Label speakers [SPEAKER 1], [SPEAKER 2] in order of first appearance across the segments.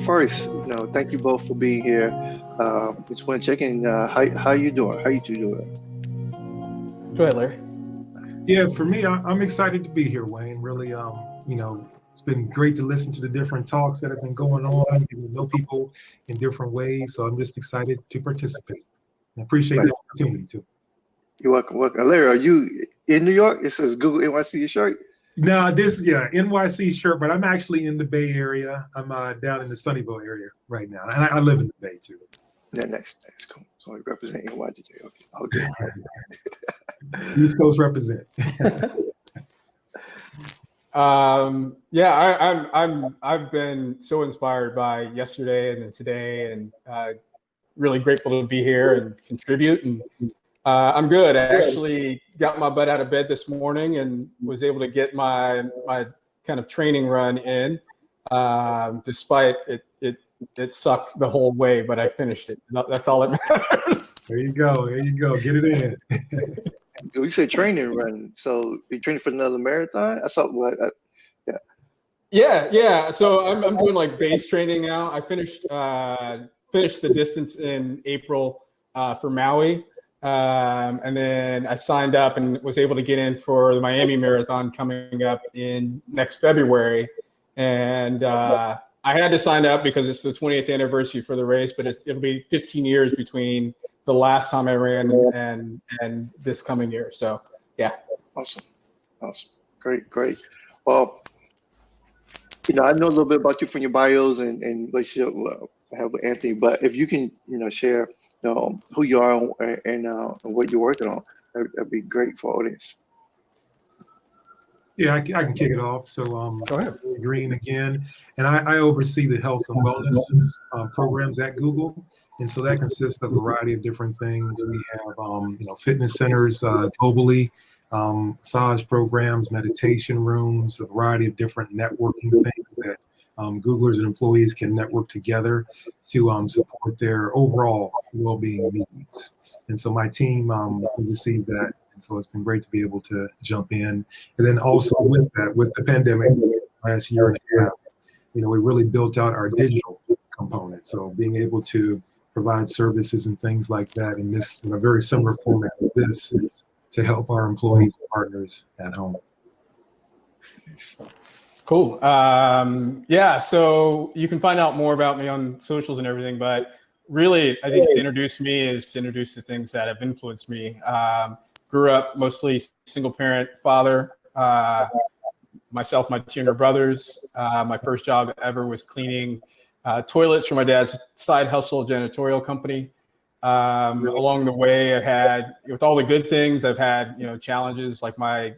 [SPEAKER 1] first, thank you both for being here. Just want to check in. How you doing? How you two doing?
[SPEAKER 2] Go ahead, Larry.
[SPEAKER 3] Yeah, for me, I'm excited to be here, Wayne. Really, it's been great to listen to the different talks that have been going on, getting to know people in different ways. So I'm just excited to participate. I appreciate the opportunity too.
[SPEAKER 1] You're welcome. Larry, are you in New York? It says Google NYC your shirt.
[SPEAKER 3] No, NYC shirt, but I'm actually in the Bay Area. I'm down in the Sunnyvale area right now, and I live in the Bay too.
[SPEAKER 1] Yeah, nice, cool. So I represent NYC. Okay, all good.
[SPEAKER 3] East Coast represent.
[SPEAKER 2] I've been so inspired by yesterday and then today, and really grateful to be here and contribute. And I'm good. I actually got my butt out of bed this morning and was able to get my kind of training run in, despite it sucked the whole way, but I finished it. That's all that matters.
[SPEAKER 3] There you go. Get it in.
[SPEAKER 1] You said training run. So you training for another marathon? I saw what.
[SPEAKER 2] Yeah. So I'm doing like base training now. I finished the distance in April for Maui, and then I signed up and was able to get in for the Miami Marathon coming up in next February. And I had to sign up because it's the 20th anniversary for the race, but it'll be 15 years between the last time I ran and this coming year. So, yeah.
[SPEAKER 1] Awesome. Great. Well, I know a little bit about you from your bios and relationship I have with Anthony, but if you can, share, who you are and what you're working on, that'd be great for our audience.
[SPEAKER 3] Yeah, I can kick it off. So,
[SPEAKER 1] Go ahead.
[SPEAKER 3] Green again, and I oversee the health and wellness programs at Google, and so that consists of a variety of different things. We have, fitness centers globally, massage programs, meditation rooms, a variety of different networking things that Googlers and employees can network together to support their overall well-being needs. And so my team oversees that. And so it's been great to be able to jump in. And then also with the pandemic last year and a half, we really built out our digital component. So being able to provide services and things like that in a very similar format as this to help our employees and partners at home.
[SPEAKER 2] Cool. So you can find out more about me on socials and everything, but really I think to introduce me is to introduce the things that have influenced me. Grew up mostly single parent father, myself, my two younger brothers. My first job ever was cleaning toilets for my dad's side hustle janitorial company. Along the way, I've had, with all the good things, I've had, challenges like my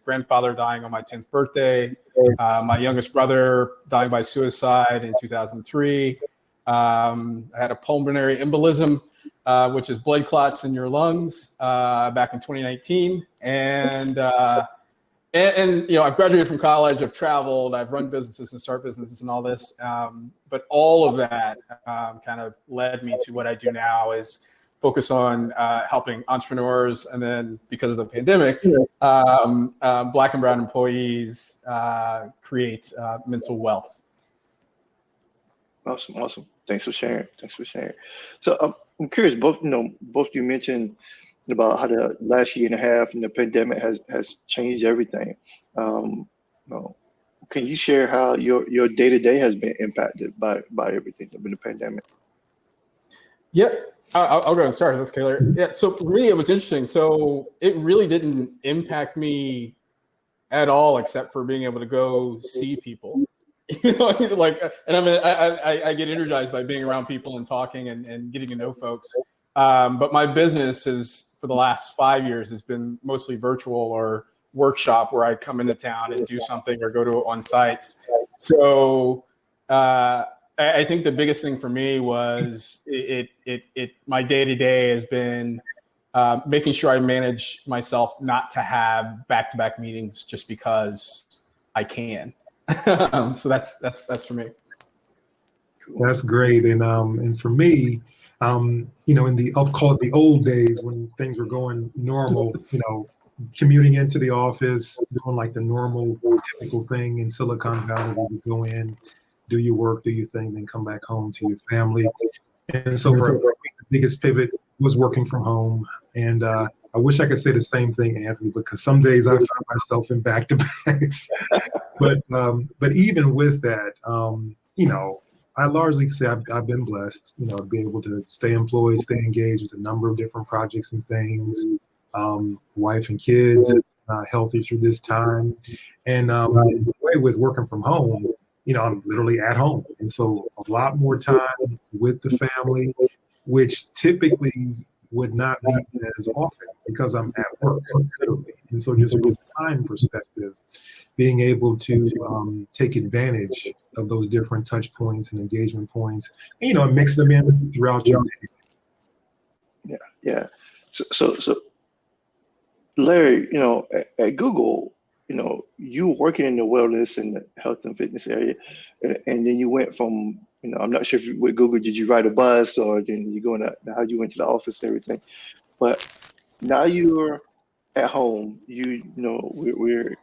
[SPEAKER 2] grandfather dying on my 10th birthday, my youngest brother dying by suicide in 2003. I had a pulmonary embolism, which is blood clots in your lungs, back in 2019. And I've graduated from college, I've traveled, I've run businesses and start businesses and all this. But all of that kind of led me to what I do now is focus on helping entrepreneurs. And then because of the pandemic, Black and brown employees create mental wealth.
[SPEAKER 1] Awesome. Thanks for sharing. So I'm curious, both you mentioned about how the last year and a half and the pandemic has changed everything. Can you share how your day-to-day has been impacted by everything in the pandemic?
[SPEAKER 2] Yep. I'll go and start. That's Taylor. Yeah. So for me, it was interesting. So it really didn't impact me at all, except for being able to go see people. I get energized by being around people and talking and getting to know folks. But my business for the last 5 years has been mostly virtual or workshop where I come into town and do something or go to on sites. So I think the biggest thing for me was my day-to-day has been making sure I manage myself not to have back-to-back meetings just because I can. So that's for me.
[SPEAKER 3] That's great. And for me, I'll call it the old days when things were going normal, commuting into the office, doing like the normal typical thing in Silicon Valley, where we go in, do your work, do your thing, then come back home to your family. And so for me, the biggest pivot was working from home. And I wish I could say the same thing, Anthony, because some days I find myself in back-to-backs. But even with that, I largely say I've been blessed, to be able to stay employed, stay engaged with a number of different projects and things, wife and kids, healthy through this time. And in the way with working from home, I'm literally at home. And so a lot more time with the family, which typically would not be as often because I'm at work, literally. And so just from a time perspective, being able to take advantage of those different touch points and engagement points, and mix them in throughout your day.
[SPEAKER 1] Yeah. So Larry, at Google, you working in the wellness and the health and fitness area, and then you went from, I'm not sure if with Google, did you ride a bus or then you going to, how you went to the office and everything, but now you're at home, we're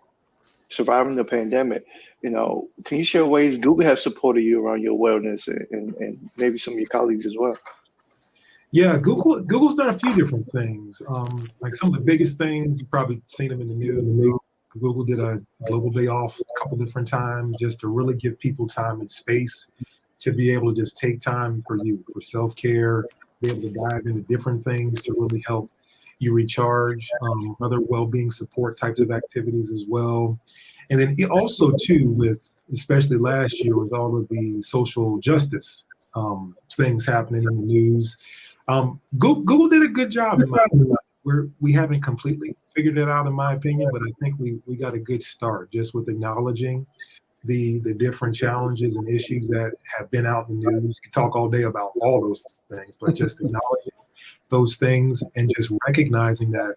[SPEAKER 1] surviving the pandemic, can you share ways Google have supported you around your wellness and maybe some of your colleagues as well?
[SPEAKER 3] Yeah, Google's done a few different things. Like some of the biggest things, you've probably seen them in the news. Google did a global day off a couple different times just to really give people time and space to be able to just take time for self-care, be able to dive into different things to really help you recharge, other well-being support types of activities as well. And then also too, with especially last year with all of the social justice things happening in the news, Google did a good job in my opinion. We haven't completely figured it out in my opinion, but I think we got a good start just with acknowledging the different challenges and issues that have been out in the news. You can talk all day about all those things, but just acknowledging those things and just recognizing that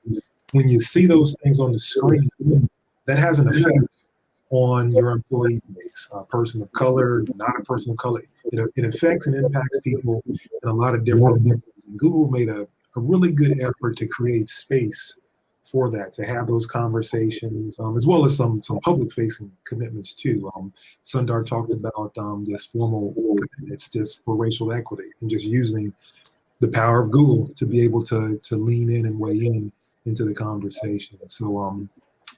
[SPEAKER 3] when you see those things on the screen, that has an effect on your employee base, a person of color, not a person of color. It affects and impacts people in a lot of different ways. And Google made a really good effort to create space for that, to have those conversations, as well as some public-facing commitments too. Sundar talked about this formal commitments just for racial equity and just using the power of Google to be able to lean in and weigh in into the conversation. So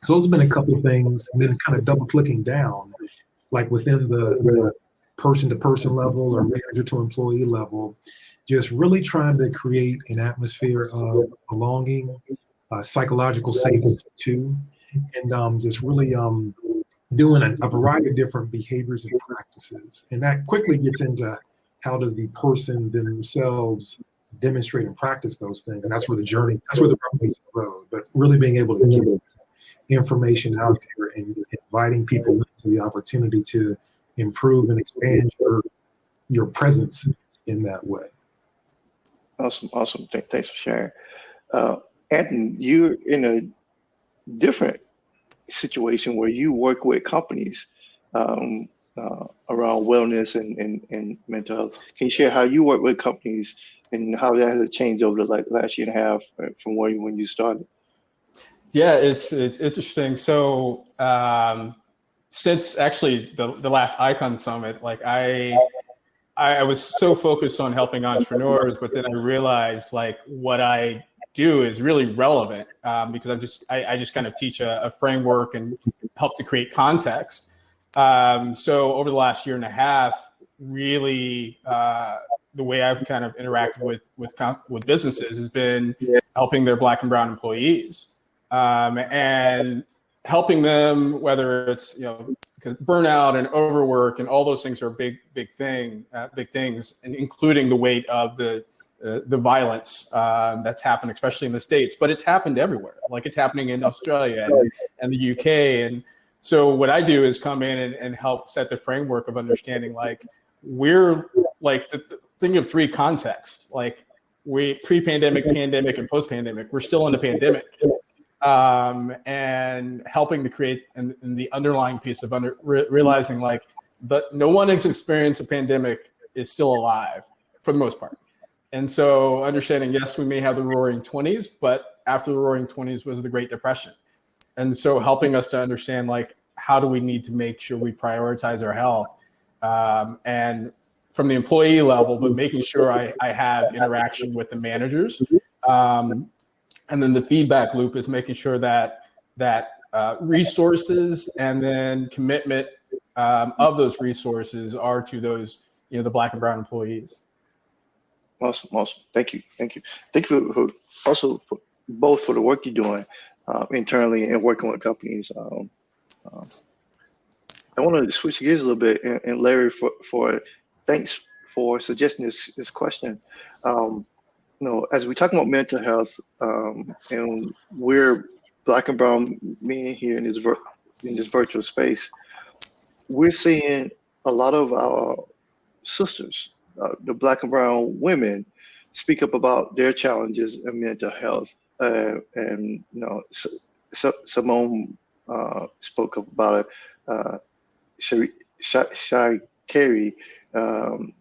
[SPEAKER 3] those have been a couple of things, and then kind of double clicking down, like within the person-to-person level or manager-to-employee level, just really trying to create an atmosphere of belonging, psychological safety too, and just really doing a variety of different behaviors and practices. And that quickly gets into how does the person themselves demonstrate and practice those things. And that's where the rubber meets the road, but really being able to get information out there and inviting people into the opportunity to improve and expand your presence in that way.
[SPEAKER 1] Awesome. Thanks for sharing. Anthony, you're in a different situation where you work with companies around wellness and mental health. Can you share how you work with companies and how that has changed over the last year and a half from when you started?
[SPEAKER 2] Yeah, it's interesting. So since actually the last Icon Summit, like I was so focused on helping entrepreneurs, but then I realized like what I do is really relevant because I just kind of teach a framework and help to create context. So over the last year and a half, really the way I've kind of interacted with businesses has been helping their Black and brown employees. And helping them, whether it's because burnout and overwork and all those things are big things, and including the weight of the violence that's happened, especially in the States, but it's happened everywhere. Like it's happening in Australia and the UK. And so what I do is come in and help set the framework of understanding like we're like think of three contexts, like we pre-pandemic, pandemic, and post-pandemic. We're still in the pandemic. And helping to create and the underlying piece of realizing like no one has experienced a pandemic is still alive for the most part. And so understanding, yes, we may have the roaring 20s, but after the roaring 20s was the Great Depression. And so helping us to understand like, how do we need to make sure we prioritize our health and from the employee level, but making sure I have interaction with the managers. And then the feedback loop is making sure that resources and then commitment of those resources are to those, the Black and brown employees.
[SPEAKER 1] Awesome. Thank you. Thank you for also both for the work you're doing internally and working with companies. I want to switch gears a little bit, and Larry, for thanks for suggesting this question. As we talk about mental health, and we're Black and brown men here in this virtual space, we're seeing a lot of our sisters, the Black and brown women, speak up about their challenges in mental health. Simone spoke up about it. Shai Carey,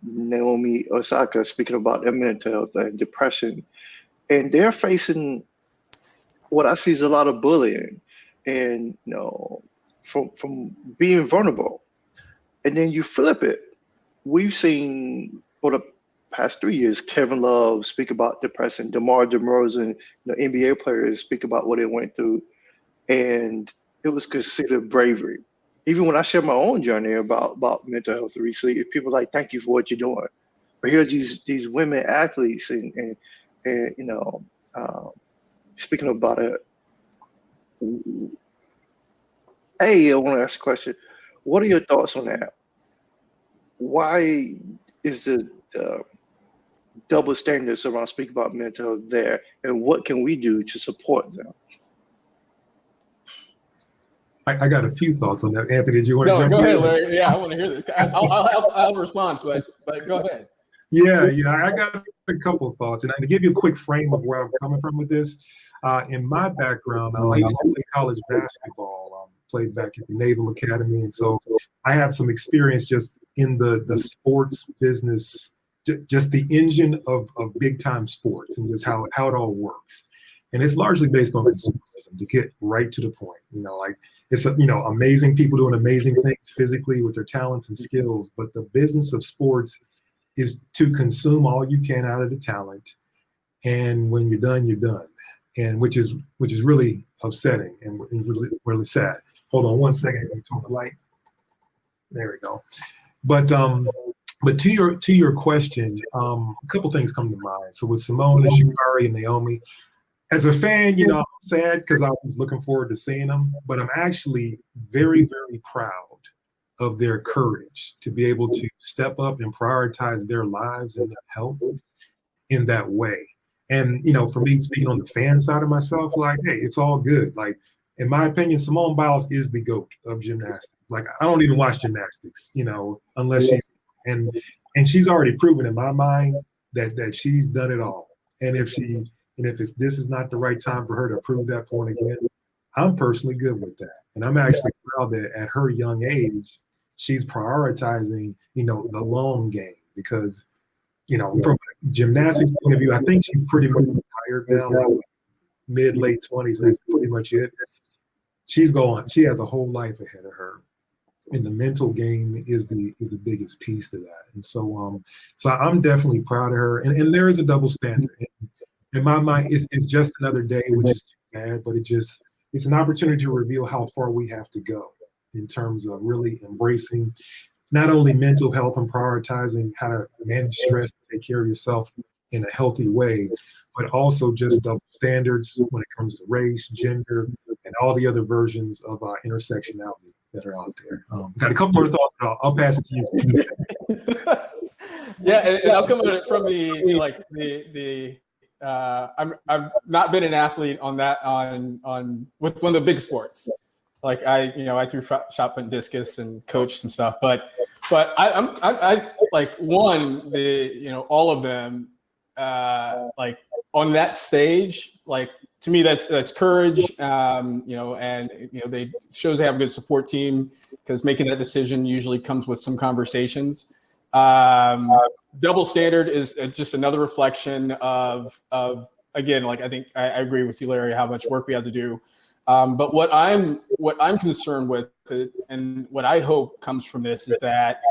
[SPEAKER 1] Naomi Osaka speaking about their mental health and depression, and they're facing what I see is a lot of bullying, and from being vulnerable. And then you flip it. We've seen for the past 3 years, Kevin Love speak about depression, DeMar DeRozan, NBA players speak about what they went through, and it was considered bravery. Even when I share my own journey about mental health recently, people are like, thank you for what you're doing. But here's these women athletes and speaking about it. I want to ask a question. What are your thoughts on that? Why is the double standards around speaking about mental health there, and what can we do to support them?
[SPEAKER 3] I got a few thoughts on that. Anthony, did you want to jump in?
[SPEAKER 2] Go ahead, Larry. Yeah, I want to hear this. I'll have a response, but go ahead.
[SPEAKER 3] Yeah, I got a couple of thoughts. And to give you a quick frame of where I'm coming from with this, in my background, I used to play college basketball, played back at the Naval Academy. And so I have some experience just in the sports business, just the engine of big time sports and just how it all works. And it's largely based on consumerism, to get right to the point. It's amazing people doing amazing things physically with their talents and skills, but the business of sports is to consume all you can out of the talent, and when you're done, you're done, and which is really upsetting and really sad. Hold on one second, let me turn the light. There we go. But to your question, a couple things come to mind. So with Simone and Shikari and Naomi, as a fan, I'm sad because I was looking forward to seeing them, but I'm actually very, very proud of their courage to be able to step up and prioritize their lives and their health in that way. And, for me, speaking on the fan side of myself, hey, it's all good. In my opinion, Simone Biles is the GOAT of gymnastics. I don't even watch gymnastics, unless and she's already proven in my mind that she's done it all. And if this is not the right time for her to prove that point again, I'm personally good with that. And I'm actually proud that at her young age, she's prioritizing, the long game, because, from a gymnastics point of view, I think she's pretty much retired now, mid-late 20s, and that's pretty much it. She has a whole life ahead of her. And the mental game is the biggest piece to that. And so I'm definitely proud of her. And there is a double standard. In my mind, it's just another day, which is too bad, but it's an opportunity to reveal how far we have to go in terms of really embracing not only mental health and prioritizing how to manage stress, take care of yourself in a healthy way, but also just double standards when it comes to race, gender, and all the other versions of intersectionality that are out there. Got a couple more thoughts, but I'll pass it to you.
[SPEAKER 2] Yeah, and I'll come at it from the I've not been an athlete on with one of the big sports. I threw shot put and discus and coached and stuff, but I all of them on that stage, to me that's courage, and they shows they have a good support team, because making that decision usually comes with some conversations. Double standard is just another reflection of again, I think I agree with you, Larry, how much work we have to do. But what I'm concerned with, and what I hope comes from this, is that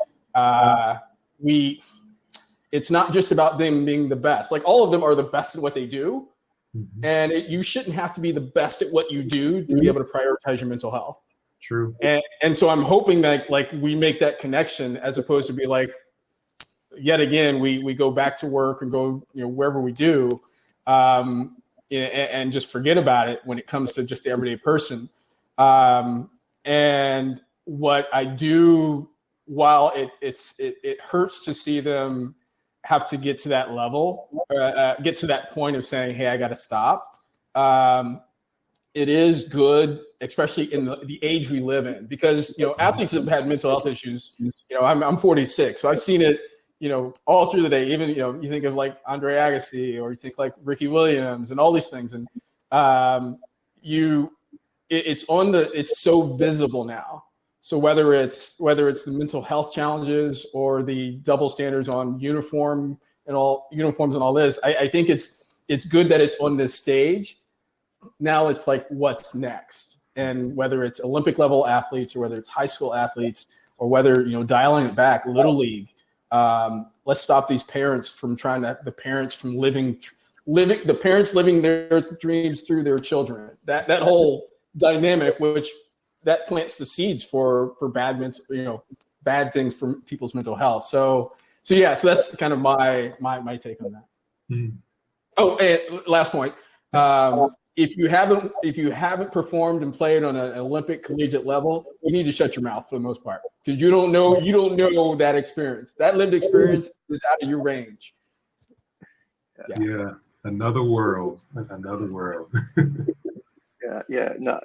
[SPEAKER 2] It's not just about them being the best. Like all of them are the best at what they do.
[SPEAKER 3] Mhm.
[SPEAKER 2] And you shouldn't have to be the best at what you do to be able to prioritize your mental health.
[SPEAKER 3] True.
[SPEAKER 2] And so I'm hoping that like we make that connection as opposed to be like, yet again, we go back to work and go, wherever we do, and just forget about it when it comes to just the everyday person. And what I do, while it hurts to see them have to get to that level, get to that point of saying, hey, I got to stop. It is good, especially in the age we live in, because, athletes have had mental health issues. I'm 46, so I've seen it, all through the day. Even, you think of like Andre Agassi, or you think like Ricky Williams and all these things. And it's so visible now. So whether it's the mental health challenges or the double standards on uniforms and all this, I think it's good that it's on this stage. Now it's like, what's next? And whether it's Olympic level athletes or whether it's high school athletes or whether, dialing it back, Little League, let's stop these parents from living their dreams through their children. That whole dynamic, which that plants the seeds for bad things for people's mental health. So that's kind of my take on that.
[SPEAKER 3] Mm.
[SPEAKER 2] Oh, and last point. If you haven't performed and played on an Olympic collegiate level, you need to shut your mouth for the most part, because you don't know that experience. That lived experience is out of your range.
[SPEAKER 3] Yeah. Another world.
[SPEAKER 1] Yeah. No,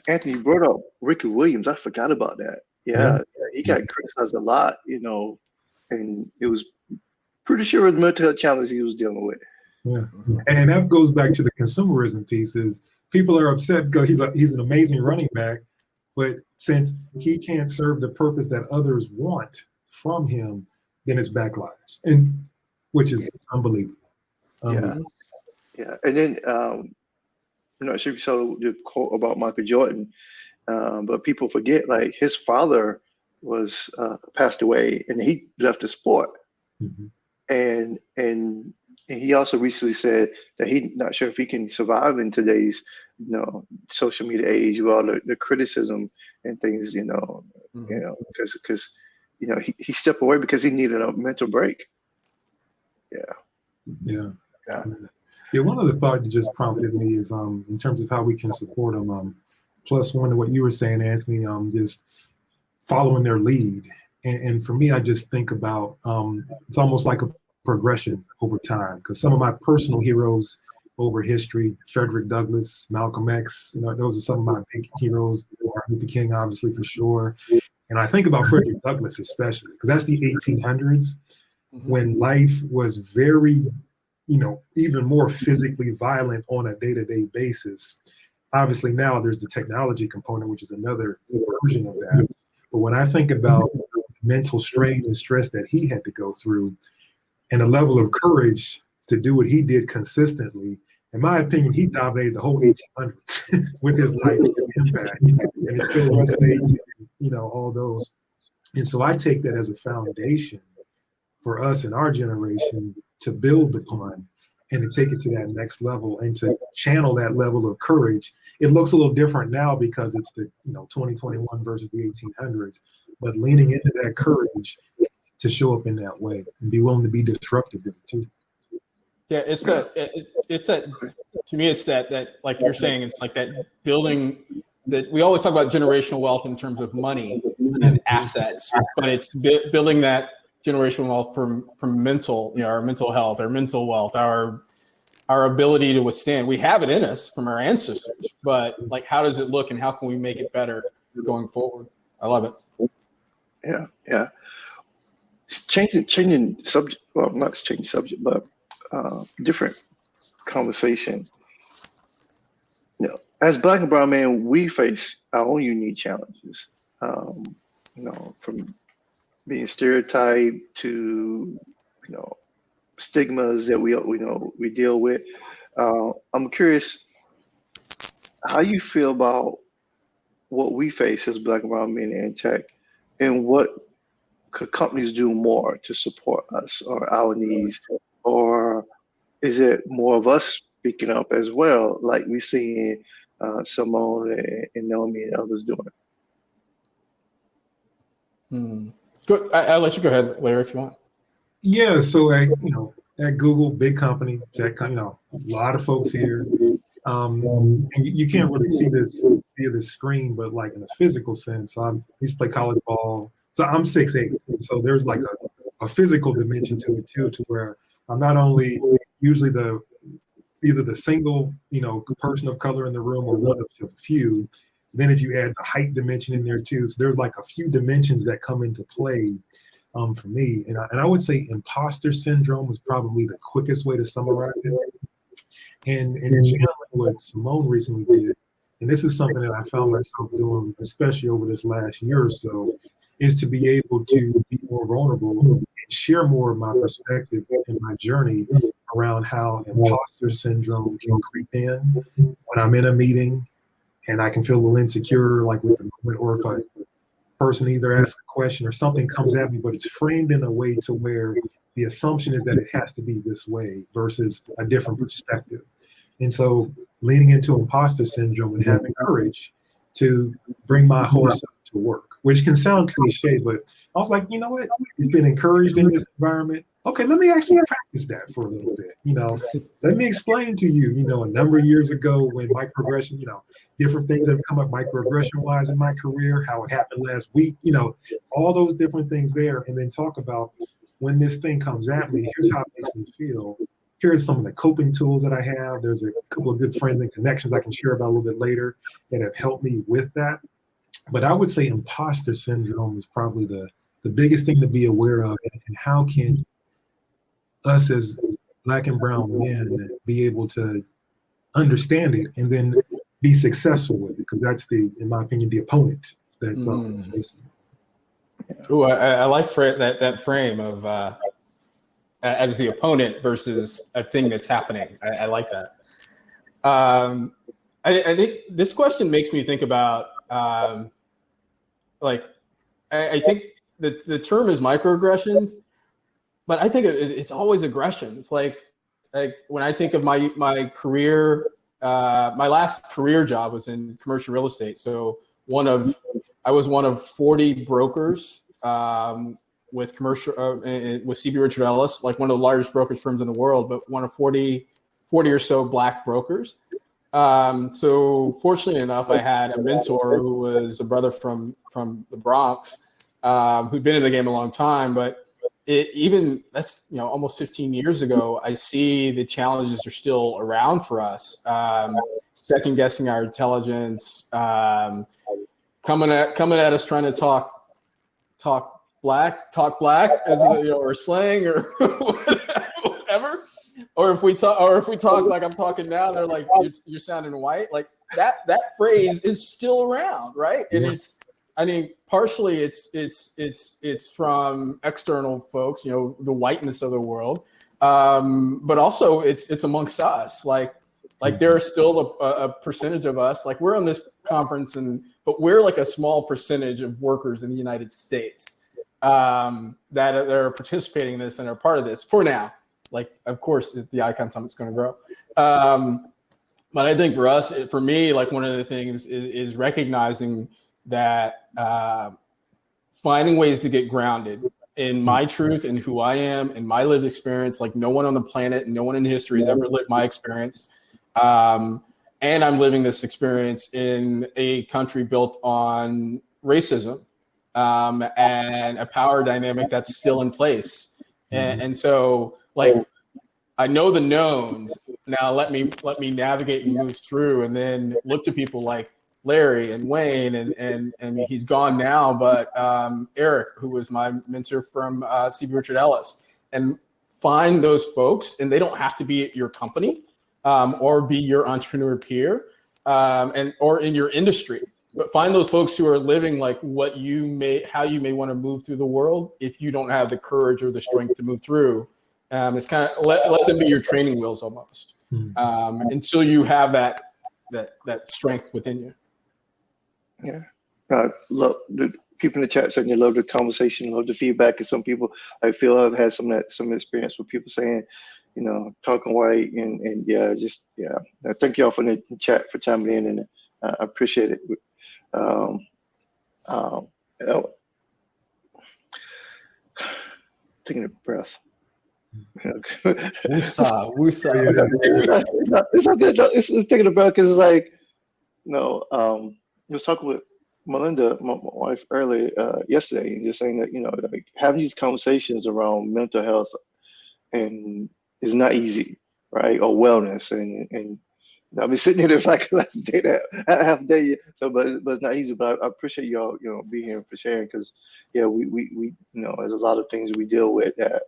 [SPEAKER 1] Anthony, you brought up Ricky Williams. I forgot about that. Yeah. He got criticized a lot, and it was pretty sure it was mental health challenge he was dealing with.
[SPEAKER 3] Yeah, and that goes back to the consumerism pieces. People are upset because he's an amazing running back, but since he can't serve the purpose that others want from him, then it's backlash, and which is unbelievable.
[SPEAKER 1] Yeah. And then I'm not sure if you saw the quote about Michael Jordan, but people forget, like, his father was passed away, and he left the sport, and he also recently said that he's not sure if he can survive in today's, social media age with all the criticism and things, because he stepped away because he needed a mental break.
[SPEAKER 3] Yeah. One other thought that just prompted me is in terms of how we can support them. Plus one to what you were saying, Anthony, just following their lead. And for me, I just think about it's almost like a progression over time, because some of my personal heroes over history, Frederick Douglass, Malcolm X, those are some of my big heroes. Martin Luther King, obviously, for sure. And I think about Frederick Douglass especially, because that's the 1800s when life was very, even more physically violent on a day-to-day basis. Obviously now there's the technology component, which is another version of that. But when I think about the mental strain and stress that he had to go through, and a level of courage to do what he did consistently, in my opinion, he dominated the whole 1800s with his life and impact, and it still resonates, all those. And so I take that as a foundation for us in our generation to build upon and to take it to that next level and to channel that level of courage. It looks a little different now because it's the 2021 versus the 1800s, but leaning into that courage to show up in that way and be willing to be disruptive with it too.
[SPEAKER 2] Yeah, it's that to me, it's that like you're saying, it's like that building that we always talk about generational wealth in terms of money and assets, but it's building that generational wealth from mental, our mental health, our mental wealth, our ability to withstand. We have it in us from our ancestors, but like, how does it look and how can we make it better going forward? I love it.
[SPEAKER 1] Yeah. Changing subject. Well, not changing subject, but different conversation. As Black and brown men, we face our own unique challenges. From being stereotyped to stigmas that we deal with. I'm curious how you feel about what we face as Black and brown men in tech. and what could companies do more to support us or our needs? Or is it more of us speaking up as well, like we seeing Simone and Naomi and others doing?
[SPEAKER 2] Good. I'll let you go ahead, Larry, if you want.
[SPEAKER 3] Yeah, so at Google, big company, a lot of folks here. And you can't really see this via the screen, but like in a physical sense, I used to play college ball. So I'm 6'8", and so there's like a physical dimension to it too, to where I'm not only usually either the single, person of color in the room or one of a few. Then if you add the height dimension in there too, so there's like a few dimensions that come into play for me. And I would say imposter syndrome is probably the quickest way to summarize it. And channeling what Simone recently did, and this is something that I found myself doing, especially over this last year or so, is to be able to be more vulnerable and share more of my perspective and my journey around how imposter syndrome can creep in when I'm in a meeting and I can feel a little insecure, like with the moment, or if a person either asks a question or something comes at me, but it's framed in a way to where the assumption is that it has to be this way versus a different perspective. And so leaning into imposter syndrome and having courage to bring my whole self to work, which can sound cliche, but I was like, you know what? You've been encouraged in this environment. Okay, let me actually practice that for a little bit. Let me explain to you, a number of years ago when microaggression, different things have come up microaggression wise in my career, how it happened last week, all those different things there. And then talk about when this thing comes at me, here's how it makes me feel. Here's some of the coping tools that I have. There's a couple of good friends and connections I can share about a little bit later that have helped me with that. But I would say imposter syndrome is probably the biggest thing to be aware of, and how can us as Black and brown men be able to understand it and then be successful with it, because that's in my opinion, the opponent that's facing.
[SPEAKER 2] Oh, I like that frame of as the opponent versus a thing that's happening. I like that. I think this question makes me think about I think the term is microaggressions, but I think it's always aggressions. Like when I think of my career, my last career job was in commercial real estate. So I was one of 40 brokers with commercial with CB Richard Ellis, like one of the largest brokerage firms in the world, but one of 40 or so Black brokers. So fortunately enough, I had a mentor who was a brother from the Bronx, who'd been in the game a long time, but that's almost 15 years ago. I see the challenges are still around for us. Second guessing our intelligence, coming at us trying to talk black as or slang or whatever. Or if we talk like I'm talking now, they're like, you're sounding white. Like that phrase is still around, right? And partially it's from external folks, the whiteness of the world, but also it's amongst us. Like there are still a percentage of us. Like we're on this conference, but we're like a small percentage of workers in the United States that are participating in this and are part of this for now. Like, of course, the Icon Summit's going to grow. But I think for me, like one of the things is recognizing that finding ways to get grounded in my truth and who I am and my lived experience, like no one on the planet, no one in history has ever lived my experience. And I'm living this experience in a country built on racism and a power dynamic that's still in place. And so, like, I know the knowns. Now let me navigate and move through, and then look to people like Larry and Wayne, and he's gone now, but Eric, who was my mentor from CB Richard Ellis, and find those folks, and they don't have to be at your company or be your entrepreneur peer or in your industry, but find those folks who are living like how you may want to move through the world if you don't have the courage or the strength to move through. It's kind of let them be your training wheels almost until you have that strength within you.
[SPEAKER 1] Yeah. Look, people in the chat saying they love the conversation, love the feedback, and some people I feel have had some experience with people saying, talking white and yeah. Thank y'all for the chat for chiming in, and I appreciate it. Um, um, taking a breath.
[SPEAKER 2] Woosah.
[SPEAKER 1] It's not good. It's taking a breath because it's like, I was talking with Melinda, my wife, earlier yesterday, and just saying that like having these conversations around mental health and is not easy, right? Or wellness, and I've been sitting here for like the last day, half a day, so but it's not easy. But I appreciate y'all, being here for sharing, because we there's a lot of things we deal with that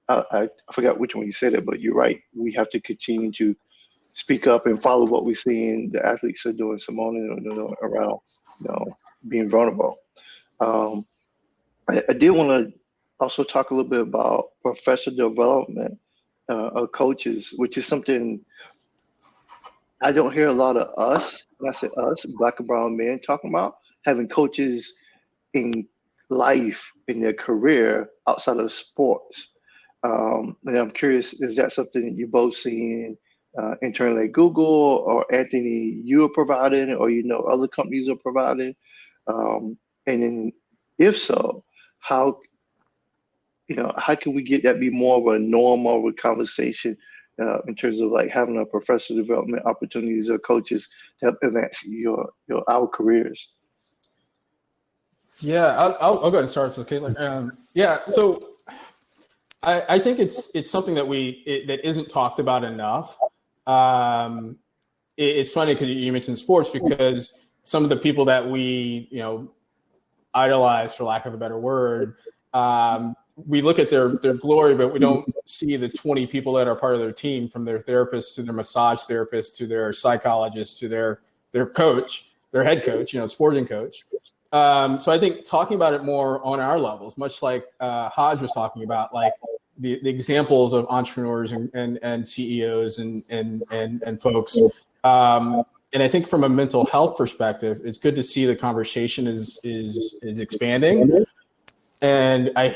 [SPEAKER 1] I forgot which one you said it, but you're right. We have to continue to speak up and follow what we're seeing the athletes are doing, Simone, around, being vulnerable. I did want to also talk a little bit about professional development of coaches, which is something I don't hear a lot of us, when I say us, Black and brown men, talking about, having coaches in life, in their career, outside of sports. And I'm curious, is that something that you're both seeing internally at Google, or Anthony, you are providing, or other companies are providing? And then if so, how can we get that be more of a normal of a conversation in terms of like having a professional development opportunities or coaches to help advance our careers?
[SPEAKER 2] Yeah, I'll go ahead and start with Caitlin. So I think it's something that that isn't talked about enough. It's funny because you mentioned sports, because some of the people that we idolize, for lack of a better word, we look at their glory, but we don't see the 20 people that are part of their team, from their therapist to their massage therapist to their psychologist to their coach, their head coach, sporting coach. So I think talking about it more on our levels, much like Hodge was talking about, like the examples of entrepreneurs and CEOs and folks. And I think from a mental health perspective, it's good to see the conversation is expanding, and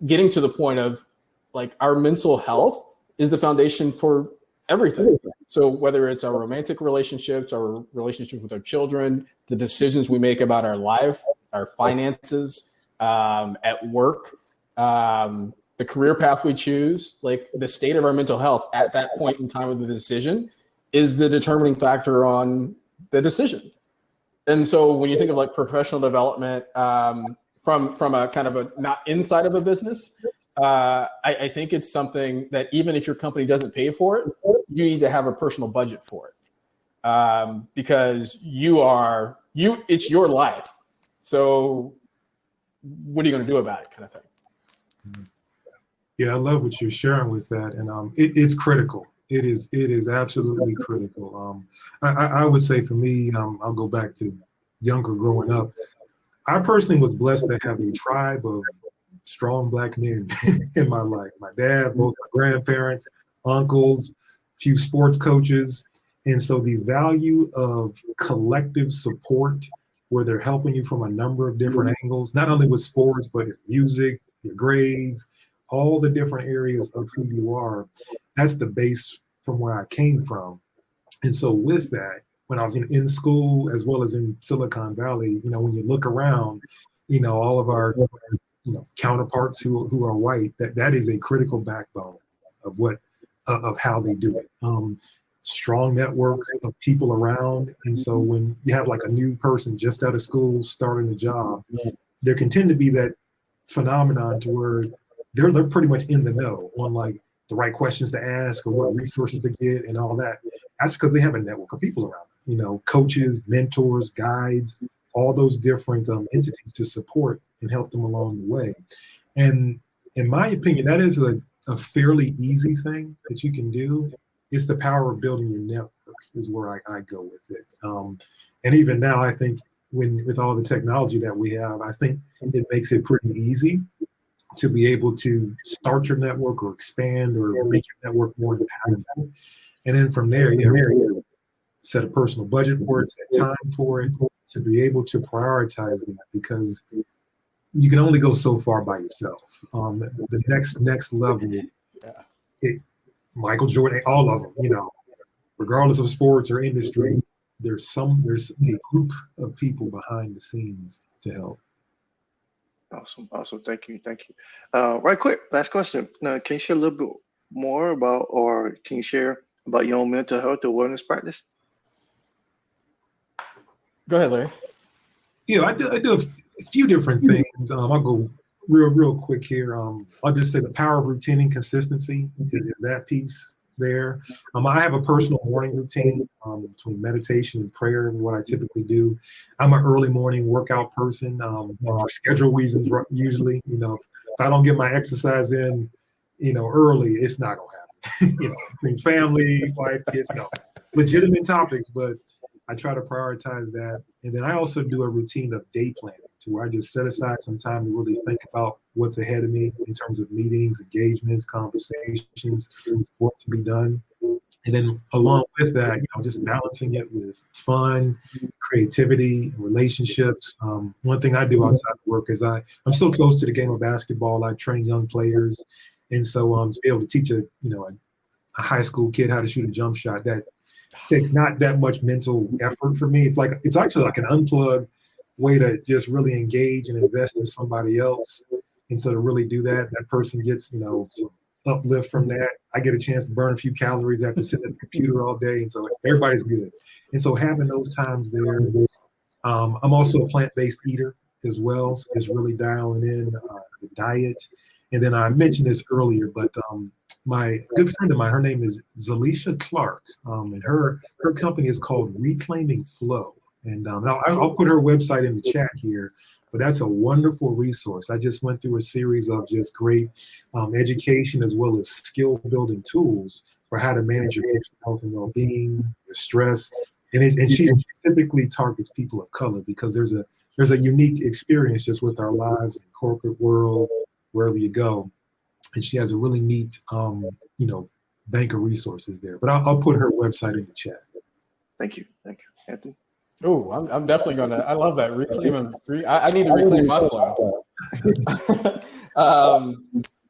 [SPEAKER 2] getting to the point of like our mental health is the foundation for everything. So whether it's our romantic relationships, our relationship with our children, the decisions we make about our life, our finances, at work, the career path we choose, like the state of our mental health at that point in time of the decision is the determining factor on the decision. And so when you think of like professional development, from a kind of a not inside of a business, I think it's something that even if your company doesn't pay for it, you need to have a personal budget for it, because it's your life. So what are you going to do about it, kind of thing?
[SPEAKER 3] Yeah, I love what you're sharing with that, and it's critical. It is absolutely critical. I would say for me, I'll go back to younger growing up. I personally was blessed to have a tribe of strong Black men in my life. My dad, both my grandparents, uncles, few sports coaches. And so the value of collective support, where they're helping you from a number of different angles, not only with sports, but your music, your grades, all the different areas of who you are, that's the base from where I came from. And so with that, when I was in school, as well as in Silicon Valley, when you look around, all of our counterparts who are white, that is a critical backbone of how they do it. Strong network of people around. And so when you have like a new person just out of school starting a job, there can tend to be that phenomenon to where they're pretty much in the know on like the right questions to ask or what resources to get and all that. That's because they have a network of people around them, coaches, mentors, guides, all those different entities to support and help them along the way. And in my opinion, that is a fairly easy thing that you can do. It's the power of building your network is where I go with it. And even now, I think with all the technology that we have, I think it makes it pretty easy to be able to start your network or expand or make your network more impactful. And then from there, set a personal budget for it, set time for it, to be able to prioritize that, because you can only go so far by yourself. The next level, Michael Jordan, all of them, regardless of sports or industry, there's a group of people behind the scenes to help.
[SPEAKER 1] Awesome. Thank you. Right quick, last question. Now, can you share a little bit more about, or can you share about your own mental health or wellness practice?
[SPEAKER 2] Go ahead, Larry.
[SPEAKER 3] Yeah, I do a few different things. I'll go real quick here. I'll just say the power of routine and consistency is that piece there. I have a personal morning routine between meditation and prayer and what I typically do. I'm an early morning workout person for schedule reasons. Usually, if I don't get my exercise in, early, it's not gonna happen. Between family, wife, kids, legitimate topics, but I try to prioritize that. And then I also do a routine of day planning, to where I just set aside some time to really think about what's ahead of me in terms of meetings, engagements, conversations, work to be done. And then along with that, just balancing it with fun, creativity, relationships. One thing I do outside of work is I'm so close to the game of basketball. I train young players. And so to be able to teach a high school kid how to shoot a jump shot, that takes not that much mental effort for me. It's actually like an unplugged way to just really engage and invest in somebody else. And so to really do that person gets, some uplift from that. I get a chance to burn a few calories after sitting at the computer all day. And so everybody's good. And so having those times there, I'm also a plant-based eater as well. So it's really dialing in the diet. And then I mentioned this earlier, but my good friend of mine, her name is Zalisha Clark, and her company is called Reclaiming Flow. And I'll put her website in the chat here, but that's a wonderful resource. I just went through a series of just great education as well as skill building tools for how to manage your mental health and well-being, your stress. And she specifically targets people of color, because there's a unique experience just with our lives in the corporate world, wherever you go. And she has a really neat, bank of resources there. But I'll put her website in the chat.
[SPEAKER 1] Thank you, Anthony.
[SPEAKER 2] Oh, I'm definitely gonna. I love that. I need to reclaim my flow.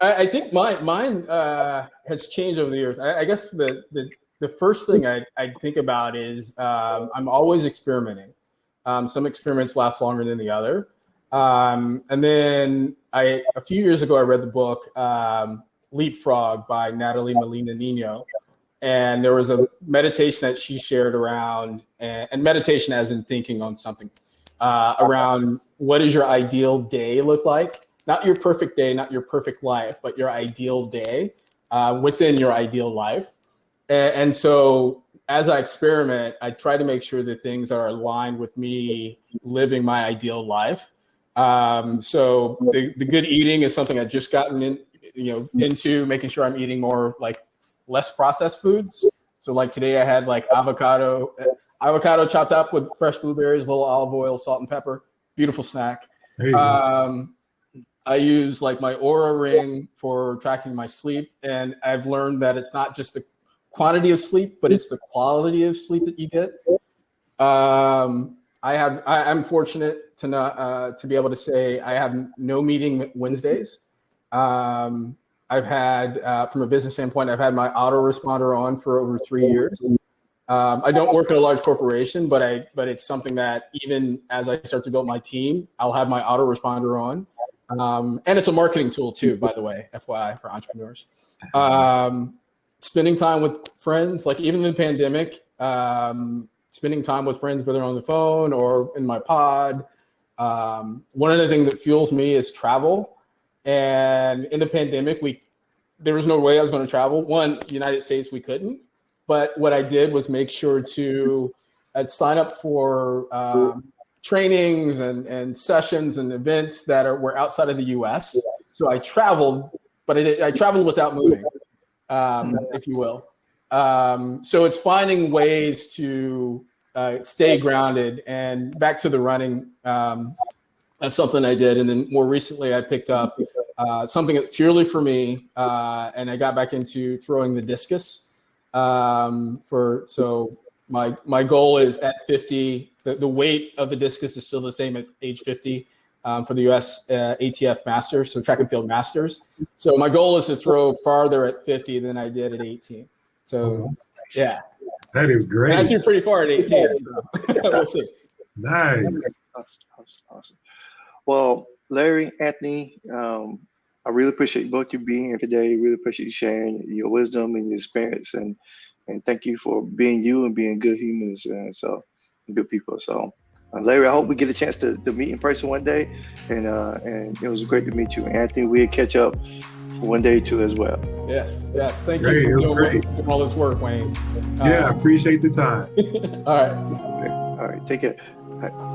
[SPEAKER 2] I think mine has changed over the years. I guess the first thing I think about is I'm always experimenting. Some experiments last longer than the other. And then a few years ago, I read the book Leapfrog by Natalie Molina Nino. And there was a meditation that she shared around, and meditation as in thinking on something, around what does your ideal day look like? Not your perfect day, not your perfect life, but your ideal day within your ideal life. And so as I experiment, I try to make sure that things are aligned with me living my ideal life. So the good eating is something I've just gotten into, making sure I'm eating more less processed foods. So like today I had avocado chopped up with fresh blueberries, a little olive oil, salt and pepper, beautiful snack.
[SPEAKER 3] There you go.
[SPEAKER 2] I use my Aura ring for tracking my sleep. And I've learned that it's not just the quantity of sleep, but it's the quality of sleep that you get. I'm fortunate to be able to say I have no meeting Wednesdays. I've had, from a business standpoint, I've had my autoresponder on for over 3 years. I don't work in a large corporation, but it's something that even as I start to build my team, I'll have my autoresponder on. And it's a marketing tool too, by the way, FYI for entrepreneurs. Spending time with friends, even in the pandemic, spending time with friends, whether on the phone or in my pod. One of the things that fuels me is travel. And in the pandemic, there was no way I was going to travel. One, United States, we couldn't. But what I did was make sure to sign up for trainings and sessions and events that were outside of the U.S. So I traveled, but I traveled without moving, if you will. So it's finding ways to stay grounded. And back to the running, that's something I did. And then more recently, I picked up something that's purely for me, and I got back into throwing the discus. My goal is at 50. The weight of the discus is still the same at age 50 for the U.S. ATF Masters, so track and field Masters. So my goal is to throw farther at 50 than I did at 18. So yeah,
[SPEAKER 3] that is great.
[SPEAKER 2] And I threw pretty far at 18. So we'll see.
[SPEAKER 3] Nice.
[SPEAKER 1] Awesome. Well, Larry, Anthony, I really appreciate both you being here today. Really appreciate you sharing your wisdom and your experience, and thank you for being you and being good humans, so good people. So, Larry, I hope we get a chance to meet in person one day, and it was great to meet you. Anthony, we'll catch up one day too as well.
[SPEAKER 2] Yes. Thank you for doing all this work, Wayne.
[SPEAKER 3] Yeah, I appreciate the time.
[SPEAKER 2] All right.
[SPEAKER 1] All right. Take care. All right.